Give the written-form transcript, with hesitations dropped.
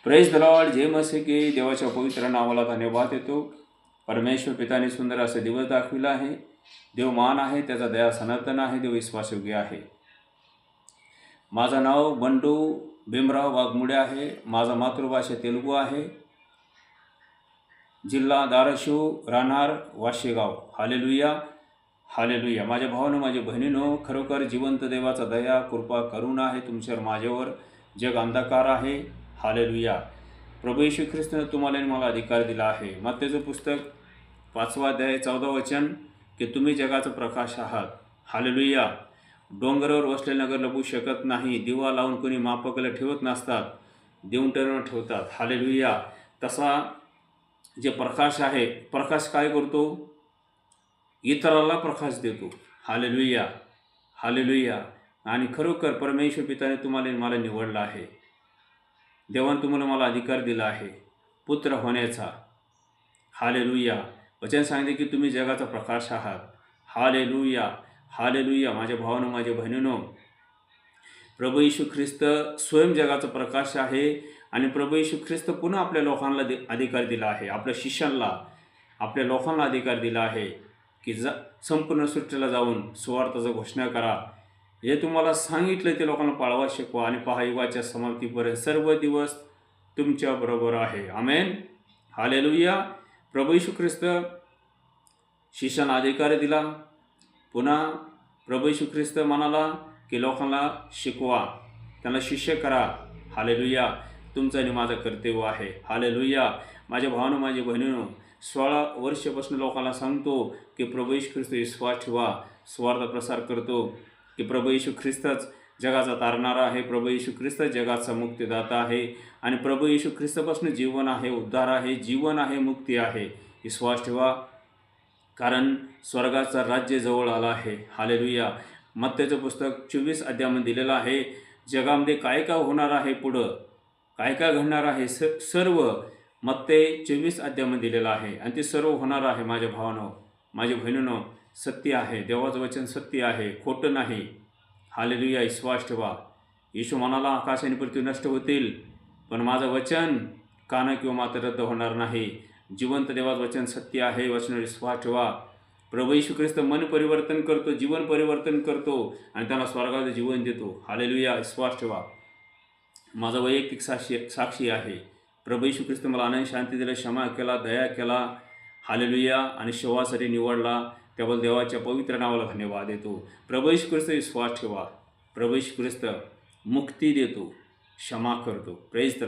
Praise the Lord. जय मसीह की. देवाच्या पवित्र नावाला धन्यवाद देतो. परमेश्वर पिताने सुंदर असे दिवस दाखविला आहे. देव मान आहे, त्याचा दया सनातन आहे, देव विश्वासयोग्य आहे. माझं नाव बंडू भीमराव वाघमुडे आहे. माझा मातृभाषा तेलुगू आहे. जिल्हा धाराशिव, राहणार वाशेगाव. Hallelujah, hallelujah. माझ्या भावानं, माझ्या बहिणीनो, खरोखर जिवंत देवाचा दया कृपा करुणा आहे तुमच्यावर, माझ्यावर. जग अंधकार आहे. हालेलुया. प्रभू येशू ख्रिस्ताने तुम्हाला आणि मला अधिकार दिला आहे. मत्तेचं पुस्तक 5वा अध्याय 14 वचन, की तुम्ही जगाचा प्रकाश आहात. हालेलुया. डोंगरावर वसलेले नगर लपू शकत नाही. दिवा लावून कोणी मापकाला ठेवत नसतात, देऊन टरवून ठेवतात. हालेलुया. तसा जे प्रकाश आहे, प्रकाश काय करतो? इतराला प्रकाश देतो. Hallelujah, hallelujah. आणि खरोखर परमेश्वर पिताने तुम्हाला आणि मला निवडलं आहे. देवाने तुम्हाला मला अधिकार दिला आहे पुत्र होण्याचा. हालेलुया. वचन सांगते की तुम्ही जगाचा प्रकाश आहात. Hallelujah, hallelujah. माझ्या भावानं, माझ्या बहिणीनो, प्रभू येशू ख्रिस्त स्वयं जगाचा प्रकाश आहे. आणि प्रभू येशू ख्रिस्त पुन्हा आपल्या लोकांना अधिकार दिला आहे. आपल्या शिष्यांना, आपल्या लोकांना अधिकार दिला आहे की संपूर्ण सृष्टीला जाऊन सुवार्ताचं घोषणा करा. हे तुम्हाला सांगितलं ते लोकांना पाळवा, शिकवा. आणि पहा, युगाच्या समाप्तीपर्यंत सर्व दिवस तुमच्याबरोबर आहे. आमेन. हालेलुया. प्रभू येशू ख्रिस्त शिष्यांना अधिकार दिला. पुन्हा प्रभू येशू ख्रिस्त म्हणाला की लोकांना शिकवा, त्यांना शिष्य करा. हालेलुया. तुमचं आणि माझं कर्तव्य आहे. हालेलुया. माझ्या भावानं, माझ्या बहिणीनं, 16 वर्षापासून लोकांना सांगतो की प्रभू येशू ख्रिस्त विश्वास ठेवा, स्वार्थ प्रसार करतो की प्रभू येशू ख्रिस्तच जगाचा तारणारा आहे. प्रभू येशू ख्रिस्त जगाचा मुक्तिदाता आहे. आणि प्रभू येशू ख्रिस्तपासून जीवन आहे, उद्धार आहे, जीवन आहे, मुक्ती आहे. विश्वास ठेवा, कारण स्वर्गाचा राज्य जवळ आला आहे. हालेलुया. मत्तेचं पुस्तक 24 अध्यायामध्ये दिलेलं आहे. जगामध्ये काय काय होणार आहे, पुढं काय काय घडणार आहे, सर्व मत्ते 24 अध्यायामध्ये दिलेलं आहे. आणि ते सर्व होणार आहे. माझ्या भावानं, माझ्या बहिणीनं, सत्य आहे. देवाचं वचन सत्य आहे, खोटं नाही. हालेलुया. विश्वास ठेवा. येशू म्हणाला, आकाश आणि पृथ्वी नष्ट होतील, पण माझं वचन काना किंवा मात्र रद्द होणार नाही. जिवंत देवाचं वचन सत्य आहे. वचनावर विश्वास ठेवा. प्रभू येशू ख्रिस्त मन परिवर्तन करतो, जीवन परिवर्तन करतो आणि त्यांना स्वर्गाचं जीवन देतो. हालेलुया. विश्वास ठेवा. माझा वैयक्तिक साक्षी आहे. प्रभू येशू ख्रिस्त मला आनंद शांती दिला, क्षमा केला, दया केला. हालेलुया. आणि शेवासाठी निवडला. त्याबद्दल देवाच्या पवित्र नावाला धन्यवाद देतो. प्रभू येशू ख्रिस्त विश्वास ठेवा. प्रभू येशू ख्रिस्त मुक्ती देतो, क्षमा करतो. Praise the